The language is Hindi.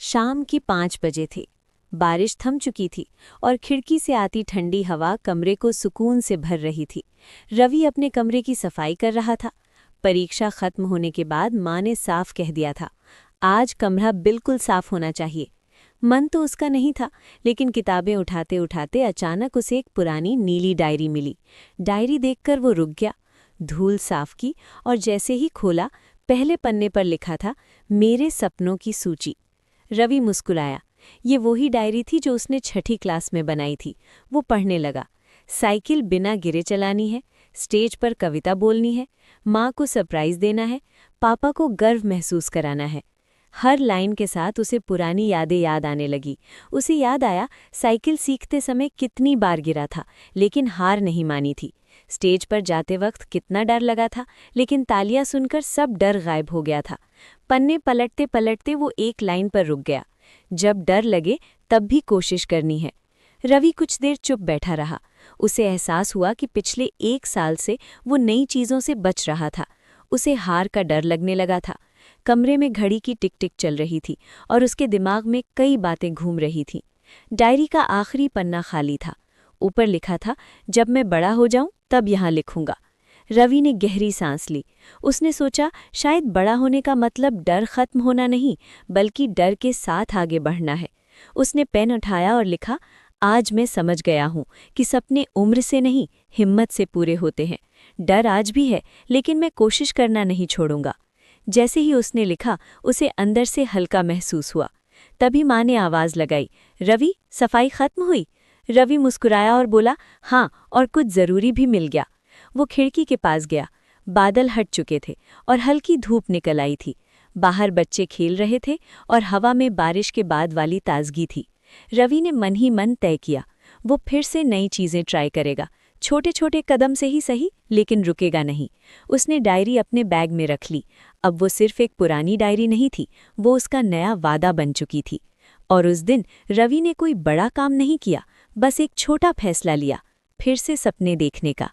शाम की 5 बजे थे। बारिश थम चुकी थी और खिड़की से आती ठंडी हवा कमरे को सुकून से भर रही थी। रवि अपने कमरे की सफाई कर रहा था। परीक्षा खत्म होने के बाद माँ ने साफ कह दिया था, आज कमरा बिल्कुल साफ होना चाहिए। मन तो उसका नहीं था, लेकिन किताबें उठाते उठाते अचानक उसे एक पुरानी नीली डायरी मिली। डायरी देखकर वो रुक गया, धूल साफ की और जैसे ही खोला, पहले पन्ने पर लिखा था, मेरे सपनों की सूची। रवि मुस्कुराया। ये वही डायरी थी जो उसने 6ठी क्लास में बनाई थी। वो पढ़ने लगा। साइकिल बिना गिरे चलानी है, स्टेज पर कविता बोलनी है, माँ को सरप्राइज देना है, पापा को गर्व महसूस कराना है। हर लाइन के साथ उसे पुरानी यादें याद आने लगी। उसे याद आया साइकिल सीखते समय कितनी बार गिरा था, लेकिन हार नहीं मानी थी। स्टेज पर जाते वक्त कितना डर लगा था, लेकिन तालियां सुनकर सब डर गायब हो गया था। पन्ने पलटते पलटते वो एक लाइन पर रुक गया, जब डर लगे तब भी कोशिश करनी है। रवि कुछ देर चुप बैठा रहा। उसे एहसास हुआ कि पिछले 1 साल से वो नई चीज़ों से बच रहा था। उसे हार का डर लगने लगा था। कमरे में घड़ी की टिक टिक चल रही थी और उसके दिमाग में कई बातें घूम रही थीं। डायरी का आखिरी पन्ना खाली था। ऊपर लिखा था, जब मैं बड़ा हो जाऊं तब यहाँ लिखूंगा। रवि ने गहरी सांस ली। उसने सोचा, शायद बड़ा होने का मतलब डर खत्म होना नहीं, बल्कि डर के साथ आगे बढ़ना है। उसने पेन उठाया और लिखा, आज मैं समझ गया हूँ कि सपने उम्र से नहीं, हिम्मत से पूरे होते हैं। डर आज भी है, लेकिन मैं कोशिश करना नहीं छोड़ूंगा। जैसे ही उसने लिखा, उसे अंदर से हल्का महसूस हुआ। तभी माँ ने आवाज़ लगाई, रवि, सफाई खत्म हुई? रवि मुस्कुराया और बोला, हाँ, और कुछ ज़रूरी भी मिल गया। वो खिड़की के पास गया। बादल हट चुके थे और हल्की धूप निकल आई थी। बाहर बच्चे खेल रहे थे और हवा में बारिश के बाद वाली ताजगी थी। रवि ने मन ही मन तय किया, वो फिर से नई चीज़ें ट्राई करेगा। छोटे छोटे कदम से ही सही, लेकिन रुकेगा नहीं। उसने डायरी अपने बैग में रख ली। अब वो सिर्फ एक पुरानी डायरी नहीं थी, वो उसका नया वादा बन चुकी थी। और उस दिन रवि ने कोई बड़ा काम नहीं किया, बस एक छोटा फैसला लिया, फिर से सपने देखने का।